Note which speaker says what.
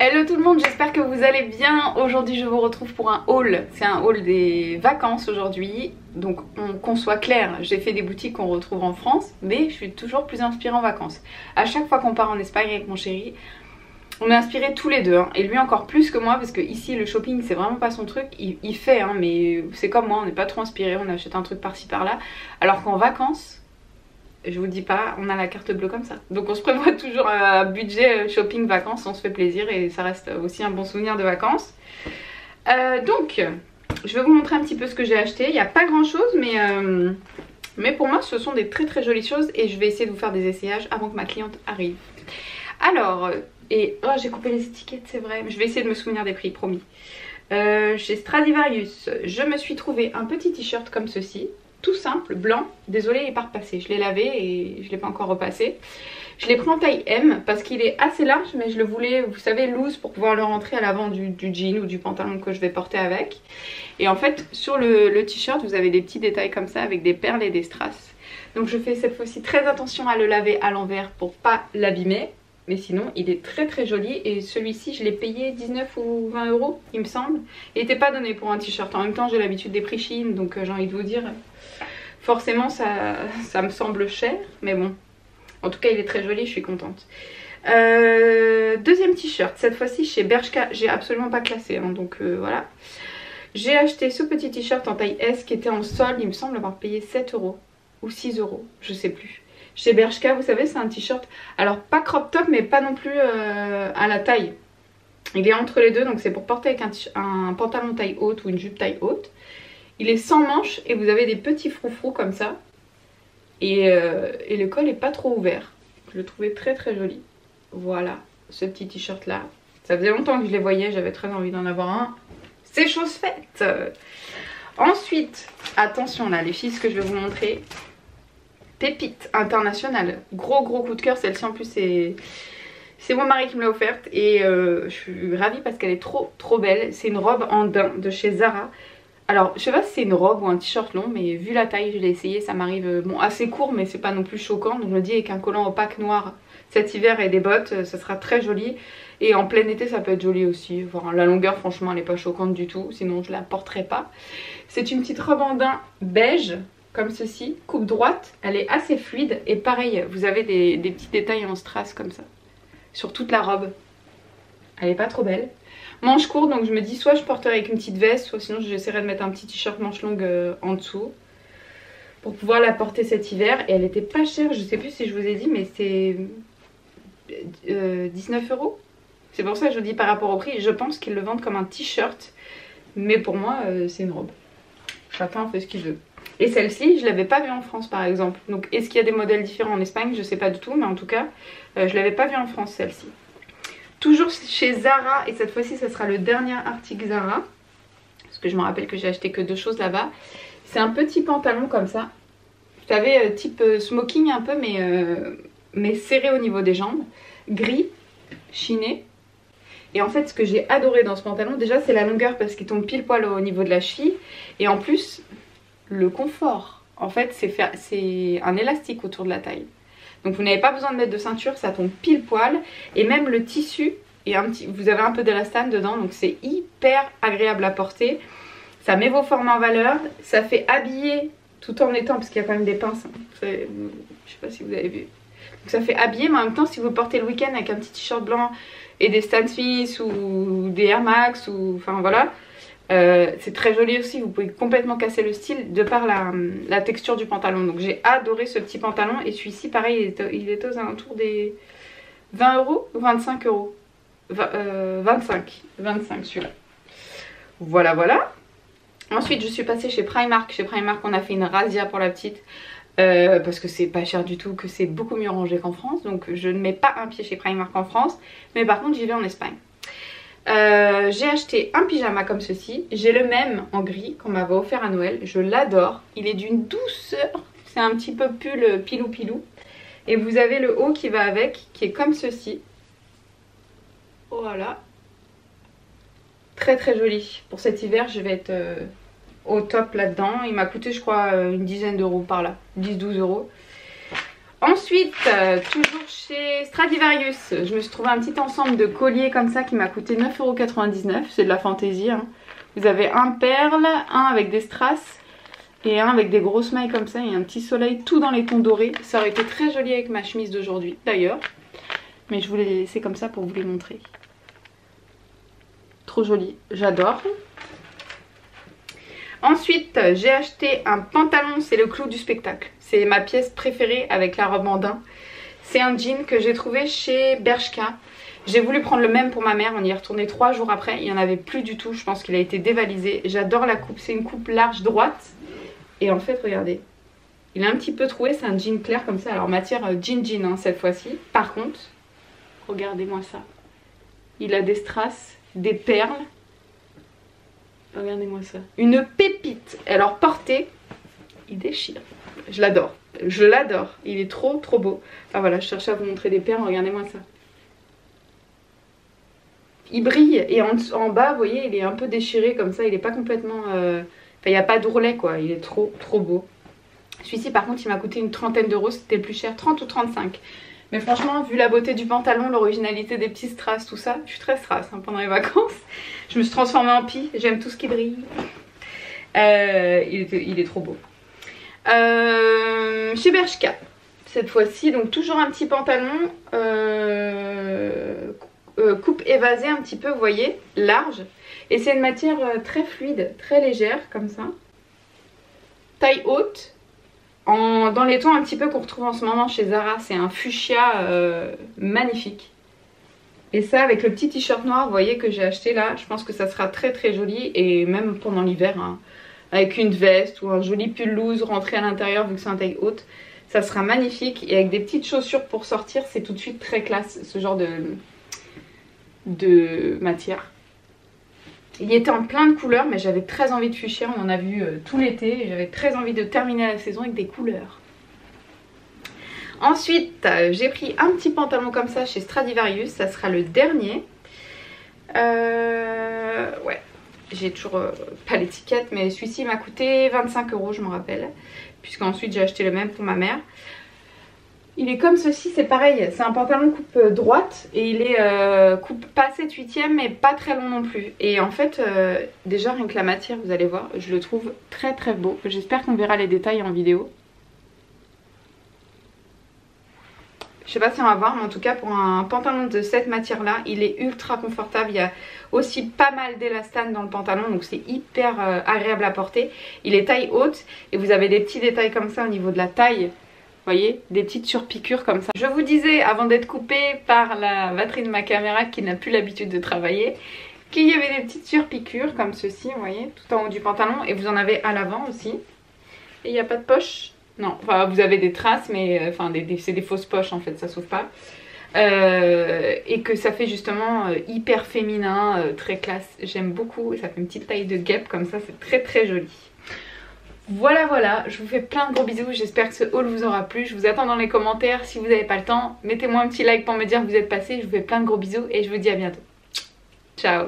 Speaker 1: Hello tout le monde, j'espère que vous allez bien. Aujourd'hui je vous retrouve pour un haul. C'est un haul des vacances aujourd'hui. Donc qu'on soit clair, j'ai fait des boutiques qu'on retrouve en France, mais je suis toujours plus inspirée en vacances. À chaque fois qu'on part en Espagne avec mon chéri, on est inspirés tous les deux, hein. Et lui encore plus que moi, parce que ici le shopping c'est vraiment pas son truc. Il fait, hein, mais c'est comme moi, on n'est pas trop inspiré, on achète un truc par-ci par-là. Alors qu'en vacances, je vous dis pas, on a la carte bleue comme ça. Donc on se prévoit toujours un budget shopping vacances, on se fait plaisir et ça reste aussi un bon souvenir de vacances. Donc je vais vous montrer un petit peu ce que j'ai acheté. Il n'y a pas grand chose, mais pour moi ce sont des très très jolies choses et je vais essayer de vous faire des essayages avant que ma cliente arrive. Alors, j'ai coupé les étiquettes, c'est vrai, mais je vais essayer de me souvenir des prix, promis. Chez Stradivarius, je me suis trouvé un petit t-shirt comme ceci. Tout simple, blanc, désolé il n'est pas repassé, je l'ai lavé et je ne l'ai pas encore repassé. Je l'ai pris en taille M parce qu'il est assez large, mais je le voulais, vous savez, loose pour pouvoir le rentrer à l'avant du jean ou du pantalon que je vais porter avec. Et en fait, sur le t-shirt, vous avez des petits détails comme ça avec des perles et des strass. Donc je fais cette fois-ci très attention à le laver à l'envers pour pas l'abîmer. Mais sinon, il est très très joli et celui-ci, je l'ai payé 19 ou 20 euros, il me semble. Il n'était pas donné pour un t-shirt. En même temps, j'ai l'habitude des prix Shein, donc j'ai envie de vous dire... Forcément ça me semble cher, mais bon, en tout cas il est très joli, je suis contente. Deuxième t-shirt, cette fois-ci chez Bershka, j'ai absolument pas classé, hein, donc voilà. J'ai acheté ce petit t-shirt en taille S qui était en solde, il me semble avoir payé 7 euros ou 6 euros, je sais plus. Chez Bershka, vous savez, c'est un t-shirt, alors pas crop top mais pas non plus à la taille. Il est entre les deux, donc c'est pour porter avec un pantalon taille haute ou une jupe taille haute. Il est sans manches et vous avez des petits froufrous comme ça. Et le col est pas trop ouvert. Je le trouvais très très joli. Voilà, ce petit t-shirt là. Ça faisait longtemps que je les voyais, j'avais très envie d'en avoir un. C'est chose faite. Ensuite, attention là, les filles, ce que je vais vous montrer. Pépite internationale. Gros coup de cœur. Celle-ci en plus c'est mon mari qui me l'a offerte. Et je suis ravie parce qu'elle est trop belle. C'est une robe en daim de chez Zara. Alors, je sais pas si c'est une robe ou un t-shirt long, mais vu la taille, je l'ai essayé, ça m'arrive bon, assez court, mais c'est pas non plus choquant. Donc je me dis avec un collant opaque noir cet hiver et des bottes, ça sera très joli. Et en plein été, ça peut être joli aussi. Enfin, la longueur, franchement, elle n'est pas choquante du tout, sinon je la porterai pas. C'est une petite robe en daim beige, comme ceci, coupe droite. Elle est assez fluide et pareil, vous avez des petits détails en strass comme ça, sur toute la robe. Elle est pas trop belle. Manche courte, donc je me dis soit je porterai avec une petite veste, soit sinon j'essaierai de mettre un petit t-shirt manche longue en dessous pour pouvoir la porter cet hiver. Et elle était pas chère, je sais plus si je vous ai dit, mais c'est 19 euros. C'est pour ça que je vous dis par rapport au prix, je pense qu'ils le vendent comme un t-shirt, mais pour moi c'est une robe. Chacun fait ce qu'il veut. Et celle-ci, je l'avais pas vue en France par exemple. Donc est-ce qu'il y a des modèles différents en Espagne? Je sais pas du tout, mais en tout cas, je l'avais pas vue en France celle-ci. Toujours chez Zara, et cette fois-ci ça sera le dernier article Zara, parce que je me rappelle que j'ai acheté que 2 choses là-bas. C'est un petit pantalon comme ça, vous savez, type smoking un peu, mais serré au niveau des jambes, gris, chiné. Et en fait ce que j'ai adoré dans ce pantalon, déjà c'est la longueur parce qu'il tombe pile poil au niveau de la cheville, et en plus le confort. En fait c'est un élastique autour de la taille. Donc vous n'avez pas besoin de mettre de ceinture, ça tombe pile poil. Et même le tissu, vous avez un peu d'élastane dedans, donc c'est hyper agréable à porter. Ça met vos formes en valeur, ça fait habiller tout en étant, parce qu'il y a quand même des pinces, hein. Je sais pas si vous avez vu. Donc ça fait habiller, mais en même temps si vous portez le week-end avec un petit t-shirt blanc et des Stan Smith ou des Air Max, ou enfin voilà. C'est très joli aussi, vous pouvez complètement casser le style de par la texture du pantalon. Donc j'ai adoré ce petit pantalon et celui-ci pareil il est aux alentours des 20 euros ou 25 euros. 25 celui-là. Voilà. Ensuite je suis passée chez Primark. Chez Primark on a fait une razzia pour la petite. Parce que c'est pas cher du tout, que c'est beaucoup mieux rangé qu'en France. Donc je ne mets pas un pied chez Primark en France, mais par contre j'y vais en Espagne. J'ai acheté un pyjama comme ceci. J'ai le même en gris qu'on m'avait offert à Noël. Je l'adore. Il est d'une douceur. C'est un petit peu pull pilou. Et vous avez le haut qui va avec, qui est comme ceci. Voilà. Très joli. Pour cet hiver, je vais être au top là-dedans. Il m'a coûté, je crois, une dizaine d'euros par là. 10-12 euros. Ensuite, toujours chez Stradivarius, je me suis trouvé un petit ensemble de colliers comme ça qui m'a coûté 9,99 €. C'est de la fantaisie, hein. Vous avez un perle, un avec des strass et un avec des grosses mailles comme ça et un petit soleil tout dans les tons dorés. Ça aurait été très joli avec ma chemise d'aujourd'hui d'ailleurs. Mais je voulais les laisser comme ça pour vous les montrer. Trop joli, j'adore. Ensuite, j'ai acheté un pantalon, c'est le clou du spectacle. C'est ma pièce préférée avec la robe en daim. C'est un jean que j'ai trouvé chez Bershka. J'ai voulu prendre le même pour ma mère, on y est retourné 3 jours après. Il n'y en avait plus du tout, je pense qu'il a été dévalisé. J'adore la coupe, c'est une coupe large droite. Et en fait, regardez, il est un petit peu troué, c'est un jean clair comme ça. Alors matière jean hein, cette fois-ci. Par contre, regardez-moi ça. Il a des strass, des perles. Regardez-moi ça. Une pépite. Alors porté, il déchire. Je l'adore. Je l'adore. Il est trop trop beau. Enfin voilà, je cherchais à vous montrer des perles. Regardez-moi ça. Il brille. Et en bas, vous voyez, il est un peu déchiré comme ça. Il n'est pas complètement... Enfin, il n'y a pas d'ourlet quoi. Il est trop trop beau. Celui-ci par contre, il m'a coûté une trentaine d'euros. C'était le plus cher. 30 ou 35. Mais franchement, vu la beauté du pantalon, l'originalité des petits strass, tout ça, je suis très strass hein, pendant les vacances. Je me suis transformée en pie, j'aime tout ce qui brille. Il est trop beau. Chez Bershka, cette fois-ci, donc toujours un petit pantalon, coupe évasée un petit peu, vous voyez, large. Et c'est une matière très fluide, très légère, comme ça. Taille haute. Dans les tons un petit peu qu'on retrouve en ce moment chez Zara, c'est un fuchsia magnifique. Et ça avec le petit t-shirt noir, vous voyez que j'ai acheté là, je pense que ça sera très très joli. Et même pendant l'hiver, hein, avec une veste ou un joli pull loose rentré à l'intérieur vu que c'est un taille haute, ça sera magnifique. Et avec des petites chaussures pour sortir, c'est tout de suite très classe ce genre de matière. Il était en plein de couleurs, mais j'avais très envie de fuchsia, on en a vu tout l'été et j'avais très envie de terminer la saison avec des couleurs. Ensuite, j'ai pris un petit pantalon comme ça chez Stradivarius, ça sera le dernier. Ouais, j'ai toujours pas l'étiquette, mais celui-ci m'a coûté 25 €, je me rappelle, puisqu'ensuite j'ai acheté le même pour ma mère. Il est comme ceci, c'est pareil, c'est un pantalon coupe droite et il est coupe pas 7/8e mais pas très long non plus. Et en fait, déjà rien que la matière, vous allez voir, je le trouve très très beau. J'espère qu'on verra les détails en vidéo. Je sais pas si on va voir, mais en tout cas pour un pantalon de cette matière là, il est ultra confortable. Il y a aussi pas mal d'élastane dans le pantalon, donc c'est hyper agréable à porter. Il est taille haute et vous avez des petits détails comme ça au niveau de la taille. Vous voyez, des petites surpiqûres comme ça. Je vous disais, avant d'être coupée par la batterie de ma caméra qui n'a plus l'habitude de travailler, qu'il y avait des petites surpiqûres comme ceci, vous voyez, tout en haut du pantalon. Et vous en avez à l'avant aussi. Et il n'y a pas de poche. Non, enfin vous avez des traces, mais enfin c'est des fausses poches en fait, ça s'ouvre pas. Et que ça fait justement hyper féminin, très classe. J'aime beaucoup, ça fait une petite taille de guêpe comme ça, c'est très très joli. Voilà, je vous fais plein de gros bisous, j'espère que ce haul vous aura plu. Je vous attends dans les commentaires, si vous n'avez pas le temps, mettez-moi un petit like pour me dire que vous êtes passé. Je vous fais plein de gros bisous et je vous dis à bientôt. Ciao.